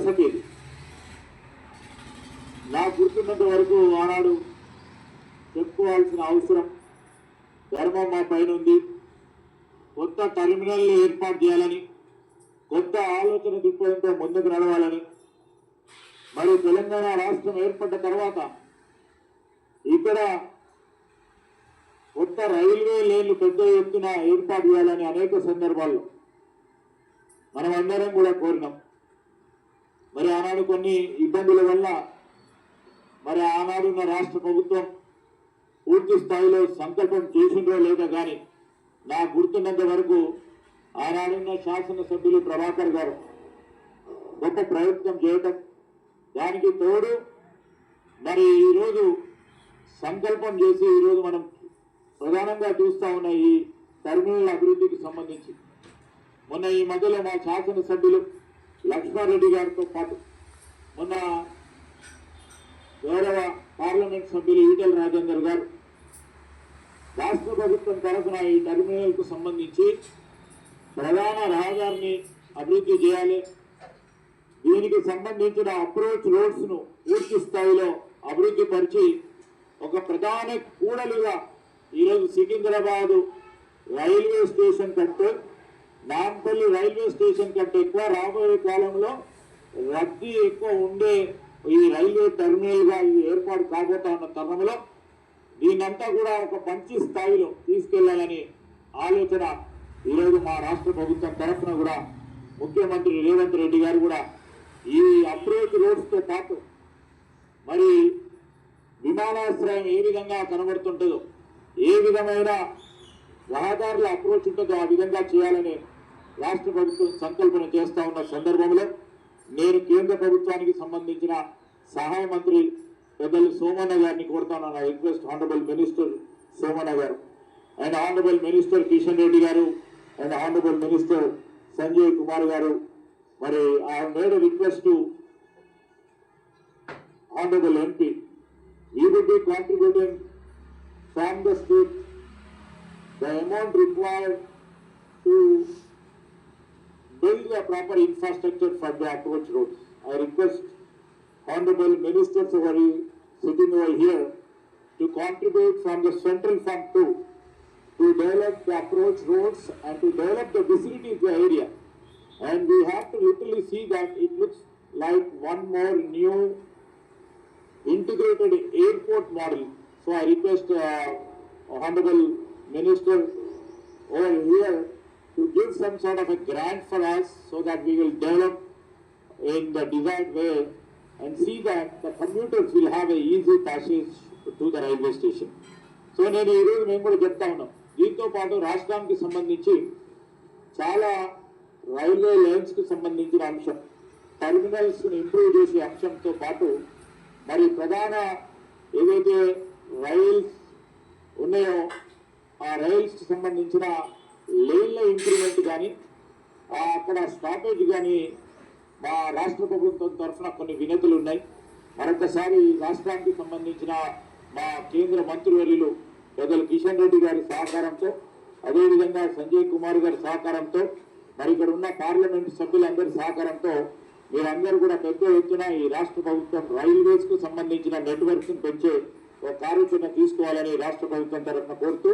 వరుసకి నాకు గుర్తున్నంత వరకు ఆనాడు చెప్పుకోవాల్సిన అవసరం ధర్మం మా పైన ఉంది. కొత్త టెర్మినల్ ఏర్పాటు చేయాలని, కొత్త ఆలోచన దృక్పథంతో ముందుకు నడవాలని, మరి తెలంగాణ రాష్ట్రం ఏర్పడ్డ తర్వాత ఇక్కడ కొత్త రైల్వే లేన్లు పెద్ద ఎత్తున ఏర్పాటు చేయాలని అనేక సందర్భాల్లో మనం అందరం కూడా కోరినాం. మరి ఆనాడు కొన్ని ఇబ్బందుల వల్ల మరి ఆనాడున్న రాష్ట్ర ప్రభుత్వం పూర్తి స్థాయిలో సంకల్పం చేసిందో లేదో కానీ నాకు గుర్తున్నంత వరకు ఆనాడున్న శాసనసభ్యులు ప్రభాకర్ గారు గొప్ప ప్రయత్నం చేయటం, దానికి తోడు మరి ఈరోజు సంకల్పం చేసి ఈరోజు మనం ప్రధానంగా చూస్తూ ఉన్న ఈ టెర్మినల్ అభివృద్ధికి సంబంధించి మొన్న ఈ మధ్యలో మా శాసనసభ్యులు లక్ష్మారెడ్డి గారితో పాటు మొన్న గౌరవ పార్లమెంట్ సభ్యులు ఈటెల రాజేందర్ గారు రాష్ట్ర ప్రభుత్వం తరఫున ఈ టెర్మినల్కు సంబంధించి ప్రధాన రహదారిని అభివృద్ధి చేయాలి, దీనికి సంబంధించిన అప్రోచ్ రోడ్స్ను పూర్తి స్థాయిలో అభివృద్ధి పరిచి ఒక ప్రధాన కూడలిగా ఈరోజు సికింద్రాబాదు రైల్వే స్టేషన్ కంటే, నాంపల్లి రైల్వే స్టేషన్ కంటే ఎక్కువ రాబోయే కాలంలో రద్దీ ఎక్కువ ఉండే ఈ రైల్వే టెర్మినల్గా ఇది ఏర్పాటు కాబోతా ఉన్న తరుణంలో దీన్నంతా కూడా ఒక మంచి స్థాయిలో తీసుకెళ్లాలని ఆలోచన ఈరోజు మా రాష్ట్ర ప్రభుత్వం తరఫున కూడా ముఖ్యమంత్రి రేవంత్ రెడ్డి గారు కూడా ఈ అప్రోచ్ రోడ్స్తో పాటు మరి విమానాశ్రయం ఏ విధంగా కనబడుతుంటుందో, ఏ విధమైన రహదారుల అప్రోచ్ ఉంటుందో ఆ విధంగా చేయాలని రాష్ట్ర ప్రభుత్వం సంకల్పన చేస్తూ ఉన్న సందర్భంలో నేను కేంద్ర ప్రభుత్వానికి సంబంధించిన సహాయ మంత్రి పెద్దలు సోమన్న గారిని కోరుతాను. నా request honourable minister Somanna garu and honourable minister Kishan Reddy garu and honourable minister Sanjay Kumar garu, మరి I have made a request to honorable MP. We will be contributing from the state the amount required to build a proper infrastructure for the approach roads. I request honorable ministers over sitting over here to contribute from the central fund too, to develop the approach roads and to develop the vicinity of the area. And we have to literally see that it looks like one more new integrated airport model. So I request honorable minister over here to give some sort of a grant for us so that we will develop in the desired way and see that the commuters will have a easy passage to the railway station. So నేను ఈరోజు మేము కూడా చెప్తా ఉన్నాం, దీంతో పాటు రాష్ట్రానికి సంబంధించి చాలా రైల్వే లైన్స్కి సంబంధించిన అంశం, టెర్మినల్స్ని ఇంప్రూవ్ చేసే అంశంతో పాటు మరి ప్రధాన ఏదైతే రైల్స్ ఉన్నాయో ఆ రైల్స్కి సంబంధించిన లైన్ల ఇంప్రూవ్మెంట్ కానీ అక్కడ స్టాపేజ్ కానీ మా రాష్ట్ర ప్రభుత్వం తరఫున కొన్ని వినతులు ఉన్నాయి. మరొకసారి రాష్ట్రానికి సంబంధించిన మా కేంద్ర మంత్రివర్యులు పెద్దలు కిషన్ రెడ్డి గారి సహకారంతో, అదేవిధంగా సంజయ్ కుమార్ గారి సహకారంతో, మరి ఇక్కడ ఉన్న పార్లమెంట్ సభ్యులందరి సహకారంతో మీరందరూ కూడా పెద్ద ఎత్తున ఈ రాష్ట్ర ప్రభుత్వం రైల్వేస్కు సంబంధించిన నెట్వర్క్ను పెంచే ఒక కార్యాచరణ తీసుకోవాలని రాష్ట్ర ప్రభుత్వం తరఫున కోరుతూ